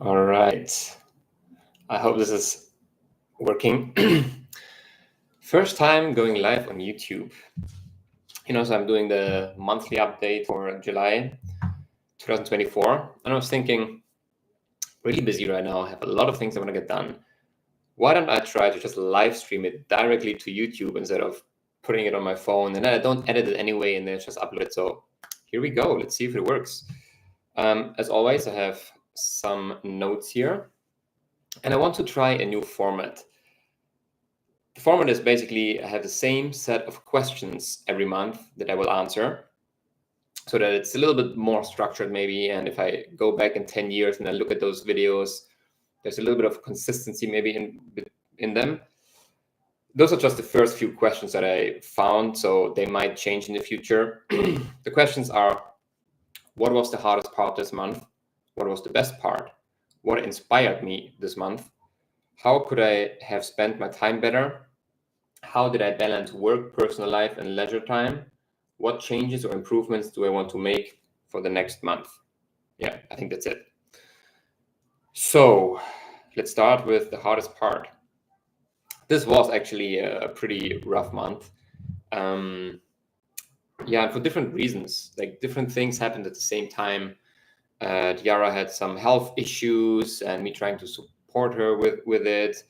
All right. I hope this is working. First time going live on YouTube. So I'm doing the monthly update for July 2024. And I was thinking, really busy right now. I have a lot of things I want to get done. Why don't I try to just live stream it directly to YouTube instead of putting it on my phone? And then I don't edit it anyway and then just upload it. So here we go. Let's see if it works. As always, I have some notes here. And I want to try a new format. The format is basically I have the same set of questions every month that I will answer so that it's a little bit more structured maybe. And if I go back in 10 years and I look at those videos, there's a little bit of consistency maybe in them. Those are just the first few questions that I found, so they might change in the future. The questions are, what was the hardest part this month? What was the best part? What inspired me this month? How could I have spent my time better? How did I balance work, personal life, and leisure time? What changes or improvements do I want to make for the next month? Yeah, I think that's it. So let's start with the hardest part. This was actually a pretty rough month. Yeah, for different reasons, like different things happened at the same time. Tiara had some health issues and me trying to support her with it.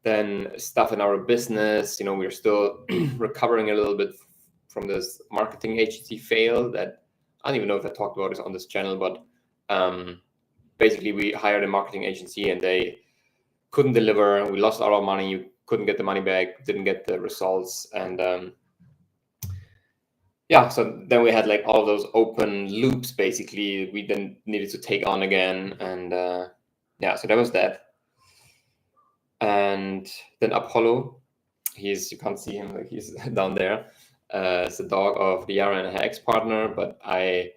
Then stuff in our business, we're still recovering a little bit from this marketing agency fail that I don't even know if I talked about this on this channel, but basically we hired a marketing agency and they couldn't deliver. We lost all our money. You couldn't get the money back, didn't get the results. And yeah, so then we had like all those open loops, basically, we then needed to take on again. And yeah, so that was that. And then Apollo, you can't see him, like he's down there. It's the dog of Yara and her ex-partner, but I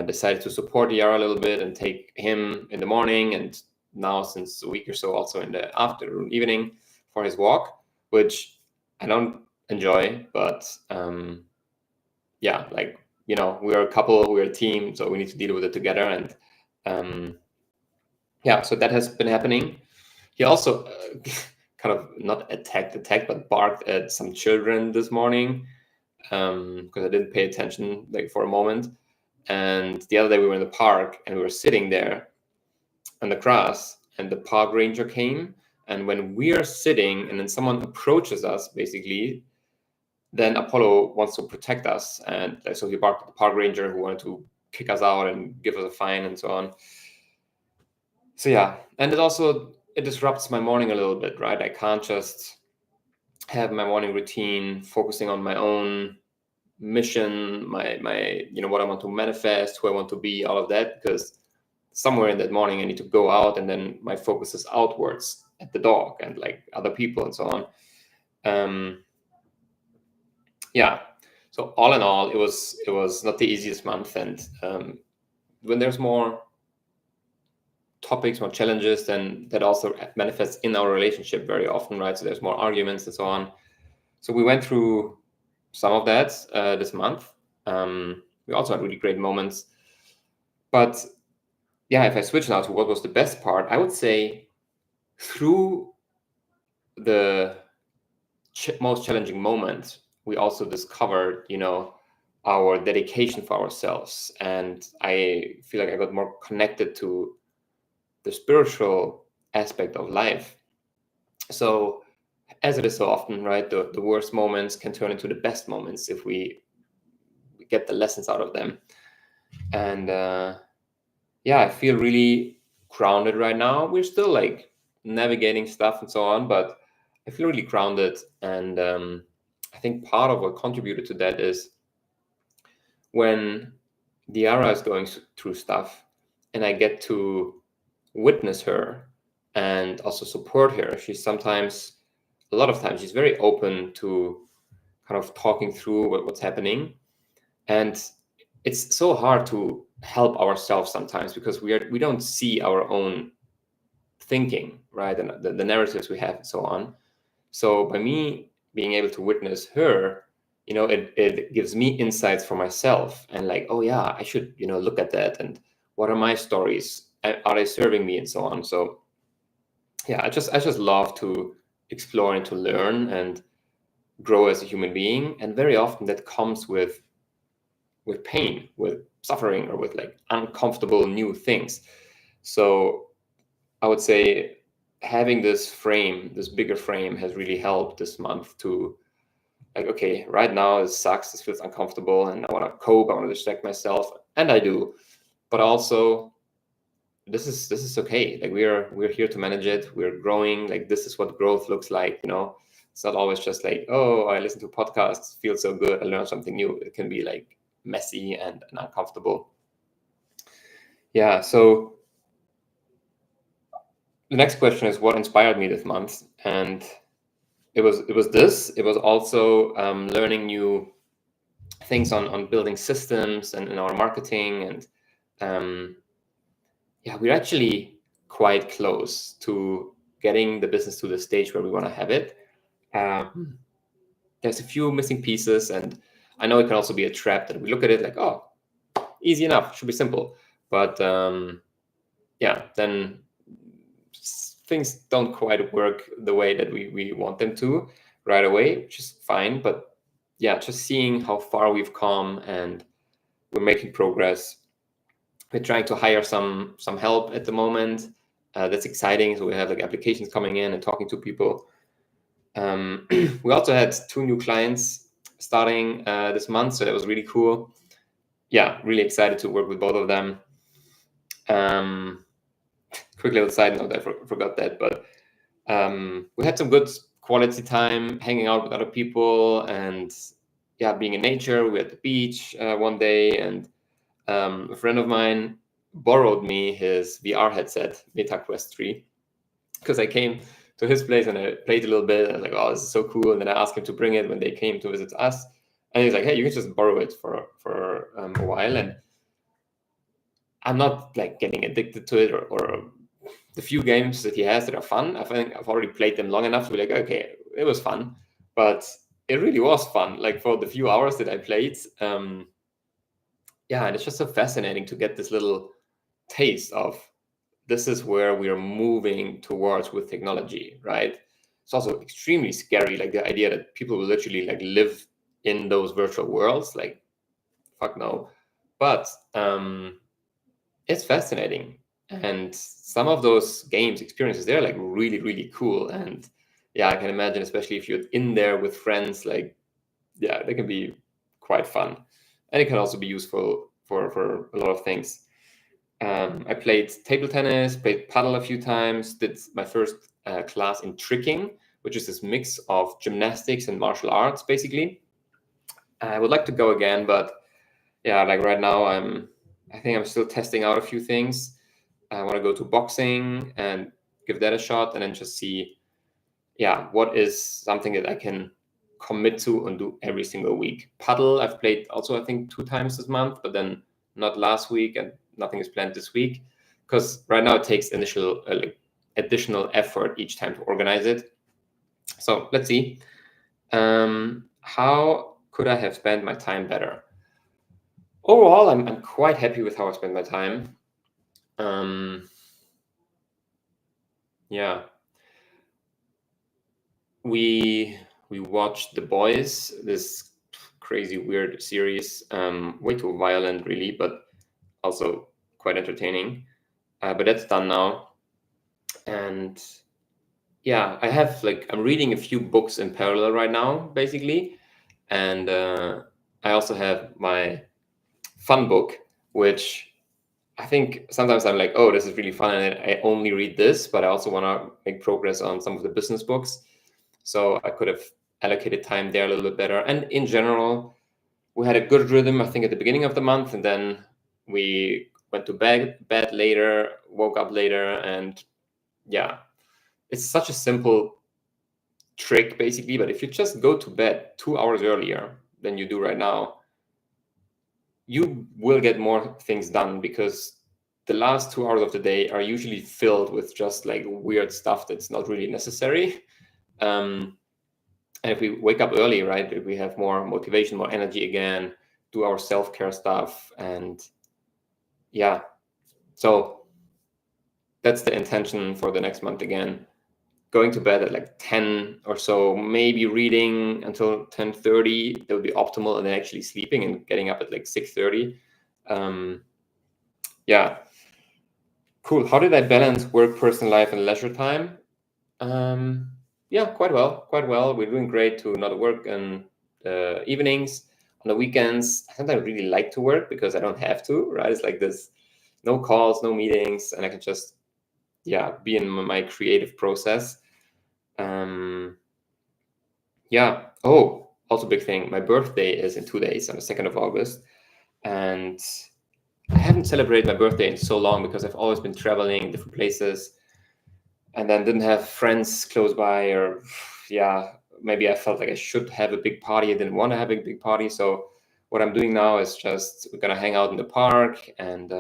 decided to support Yara a little bit and take him in the morning and now since a week or so also in the afternoon, evening for his walk, which I don't enjoy, but yeah, like, we're a couple, we're a team, so we need to deal with it together. And yeah, so that has been happening. He also kind of not attacked, but barked at some children this morning because I didn't pay attention like for a moment. And the other day we were in the park and we were sitting there on the grass and the park ranger came. And when we are sitting and then someone approaches us, basically, then Apollo wants to protect us. And so he barked at the park ranger who wanted to kick us out and give us a fine and so on. So yeah, and it disrupts my morning a little bit, right? I can't just have my morning routine focusing on my own mission, my what I want to manifest, who I want to be, all of that, because somewhere in that morning I need to go out and then my focus is outwards at the dog and like other people and so on. Yeah, so all in all, it was not the easiest month. And when there's more topics, more challenges, then that also manifests in our relationship very often, right? So there's more arguments and so on. So we went through some of that this month. We also had really great moments. But yeah, if I switch now to what was the best part, I would say through the most challenging moment, we also discovered, our dedication for ourselves. And I feel like I got more connected to the spiritual aspect of life. So as it is so often, right, the worst moments can turn into the best moments if we get the lessons out of them. And yeah, I feel really grounded right now. We're still like navigating stuff and so on, but I feel really grounded. And I think part of what contributed to that is when Diara is going through stuff and I get to witness her and also support her. A lot of times, she's very open to kind of talking through what's happening. And it's so hard to help ourselves sometimes because we don't see our own thinking, right? And the narratives we have and so on. So by me being able to witness her, it gives me insights for myself and like, oh yeah, I should, look at that. And what are my stories are they serving me, and so on. So yeah, I just love to explore and to learn and grow as a human being. And very often that comes with pain, with suffering, or with like uncomfortable new things. So I would say having this frame, this bigger frame, has really helped this month to like, okay, right now it sucks, this feels uncomfortable, and I want to cope, I want to distract myself, and I do. But also, this is okay. Like we're here to manage it. We're growing. Like this is what growth looks like. It's not always just like, oh, I listen to podcasts, feels so good, I learned something new. It can be like messy and uncomfortable. Yeah. So the next question is what inspired me this month, and it was this. It was also learning new things on building systems and in our marketing, and yeah, we're actually quite close to getting the business to the stage where we want to have it. There's a few missing pieces, and I know it can also be a trap that we look at it like, oh, easy enough, should be simple. But yeah, then things don't quite work the way that we want them to right away, which is fine. But yeah, just seeing how far we've come and we're making progress. We're trying to hire some help at the moment. That's exciting. So we have like applications coming in and talking to people. We also had 2 new clients starting this month, so that was really cool. Yeah, really excited to work with both of them. Quick little side note, I forgot that, but we had some good quality time hanging out with other people and yeah, being in nature. We were at the beach one day, and a friend of mine borrowed me his VR headset, MetaQuest 3, because I came to his place and I played a little bit. And I was like, oh, this is so cool. And then I asked him to bring it when they came to visit us. And he's like, hey, you can just borrow it for a while. And I'm not like getting addicted to it, or the few games that he has that are fun. I think I've already played them long enough to be like, okay, it was fun. But it really was fun. Like for the few hours that I played, yeah, and it's just so fascinating to get this little taste of this is where we are moving towards with technology, right? It's also extremely scary, like the idea that people will literally like live in those virtual worlds. Like, fuck no. But it's fascinating, and some of those games experiences, they're like really, really cool. And yeah, I can imagine, especially if you're in there with friends, like yeah, they can be quite fun, and it can also be useful for a lot of things. I played table tennis, played paddle a few times, did my first class in tricking, which is this mix of gymnastics and martial arts, basically. I would like to go again, but yeah, like right now, I think I'm still testing out a few things. I want to go to boxing and give that a shot, and then just see, yeah, what is something that I can commit to and do every single week. Paddle, I've played also, I think, 2 times this month, but then not last week, and nothing is planned this week, because right now it takes initial additional effort each time to organize it. So let's see. How could I have spent my time better? Overall, I'm quite happy with how I spend my time. Yeah, we watched The Boys, this crazy weird series, way too violent really, but also quite entertaining. But that's done now, and yeah, I'm reading a few books in parallel right now, basically, and I also have my fun book, which I think sometimes I'm like, oh, this is really fun, and I only read this, but I also want to make progress on some of the business books. So I could have allocated time there a little bit better. And in general, we had a good rhythm, I think, at the beginning of the month, and then we went to bed later, woke up later, and yeah, it's such a simple trick, basically. But if you just go to bed 2 hours earlier than you do right now, you will get more things done, because the last 2 hours of the day are usually filled with just like weird stuff that's not really necessary. And if we wake up early, right, we have more motivation, more energy again, do our self-care stuff. And yeah, so that's the intention for the next month again. Going to bed at like 10 or so, maybe reading until 10:30. That would be optimal, and then actually sleeping and getting up at like 6:30. Yeah, cool. How did I balance work, personal life, and leisure time? Yeah, quite well. We're doing great to not work on evenings. On the weekends, I sometimes really like to work because I don't have to, right? It's like this, no calls, no meetings, and I can just, be in my creative process. Yeah. Oh, also big thing. My birthday is in 2 days, on the 2nd of August. And I haven't celebrated my birthday in so long because I've always been traveling different places and then didn't have friends close by, or maybe I felt like I should have a big party. I didn't want to have a big party. So what I'm doing now is just, we're going to hang out in the park and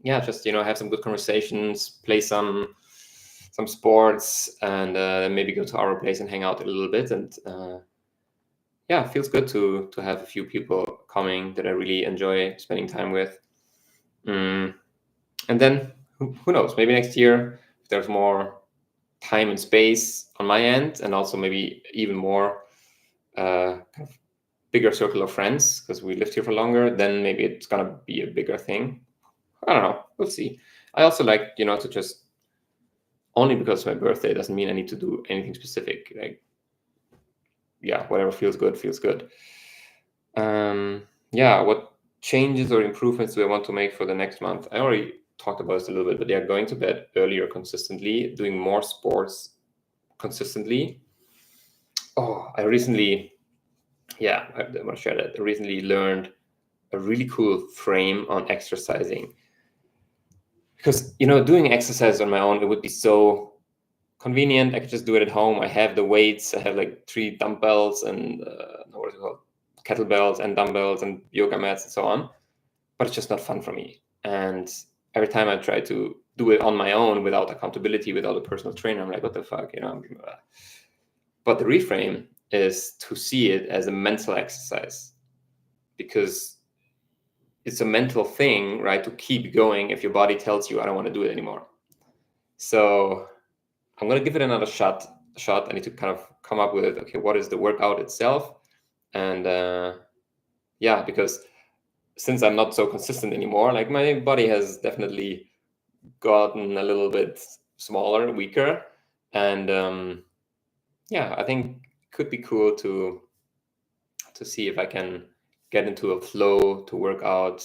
just, have some good conversations, play some sports, and maybe go to our place and hang out a little bit. And it feels good to have a few people coming that I really enjoy spending time with. And then who knows, maybe next year, if there's more time and space on my end, and also maybe even more kind of bigger circle of friends, because we lived here for longer, then maybe it's going to be a bigger thing. I don't know. We'll see. I also like, to just, only because it's my birthday doesn't mean I need to do anything specific. Like, whatever feels good, feels good. What changes or improvements do I want to make for the next month? I already talked about this a little bit, but going to bed earlier consistently, doing more sports consistently. Oh, I recently, I want to share that. I recently learned a really cool frame on exercising. Because, doing exercise on my own, it would be so convenient. I could just do it at home. I have the weights. I have like 3 dumbbells and what is it called? Kettlebells and dumbbells and yoga mats and so on. But it's just not fun for me. And every time I try to do it on my own without accountability, without a personal trainer, I'm like, what the fuck, But the reframe is to see it as a mental exercise, because it's a mental thing, right? To keep going if your body tells you, I don't want to do it anymore. So I'm going to give it another shot. I need to kind of come up with, okay, what is the workout itself? And because since I'm not so consistent anymore, like my body has definitely gotten a little bit smaller, weaker. And I think it could be cool to see if I can get into a flow to work out.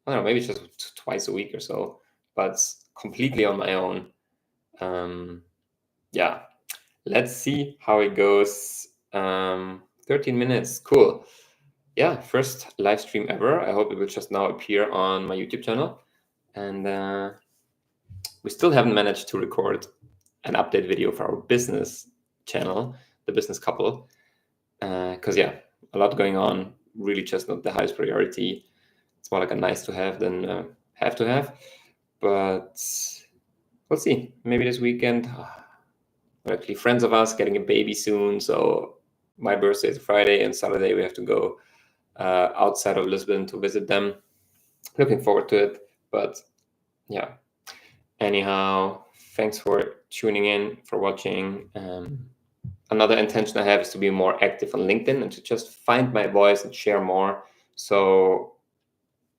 I don't know, maybe just twice a week or so, but completely on my own. Let's see how it goes. 13 minutes, cool. First live stream ever. I hope it will just now appear on my YouTube channel. And we still haven't managed to record an update video for our business channel, The Business Couple. Because a lot going on, really just not the highest priority. It's more like a nice to have than have to have. But we'll see. Maybe this weekend. Actually, friends of us getting a baby soon. So my birthday is Friday, and Saturday we have to go outside of Lisbon to visit them. Looking forward to it. But anyhow, thanks for tuning in, for watching. Another intention I have is to be more active on LinkedIn and to just find my voice and share more. So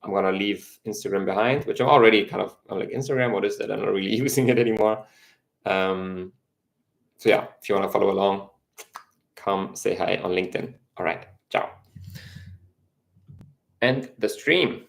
I'm going to leave Instagram behind, which I'm already I'm like, Instagram, what is that? I'm not really using it anymore. If you want to follow along, come say hi on LinkedIn. All right, ciao. And the stream.